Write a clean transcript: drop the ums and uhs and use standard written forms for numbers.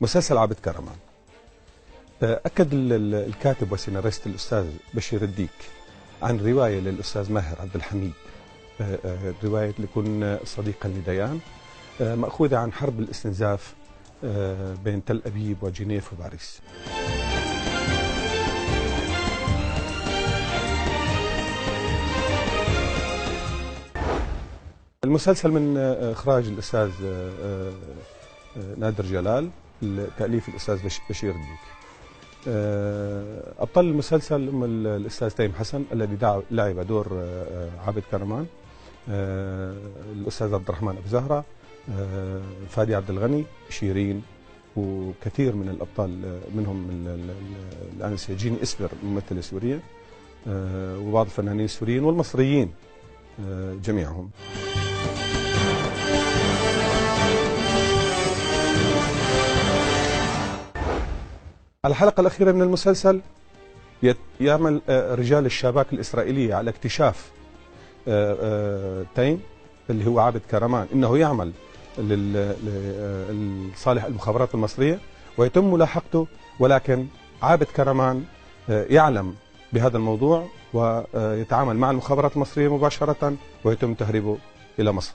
مسلسل عابد كرمان. أكد الكاتب وسيناريست الأستاذ بشير الديك عن رواية للأستاذ ماهر عبد الحميد، رواية لكن صديقا لديان، مأخوذة عن حرب الاستنزاف بين تل أبيب وجنيف وباريس. المسلسل من إخراج الأستاذ نادر جلال، تأليف الأستاذ بشير الديك. أبطال المسلسل هم الأستاذ تيم حسن الذي لعب دور عابد كرمان، الأستاذ عبد الرحمن أبو زهرة، فادي عبد الغني، شيرين، وكثير من الأبطال منهم الآنسة جيني إسبر ممثلة سورية، وبعض الفنانين السوريين والمصريين جميعهم. الحلقة الأخيرة من المسلسل يعمل رجال الشباك الإسرائيلية على اكتشاف تيم اللي هو عابد كرمان إنه يعمل لصالح المخابرات المصرية، ويتم ملاحقته، ولكن عابد كرمان يعلم بهذا الموضوع ويتعامل مع المخابرات المصرية مباشرة ويتم تهريبه إلى مصر.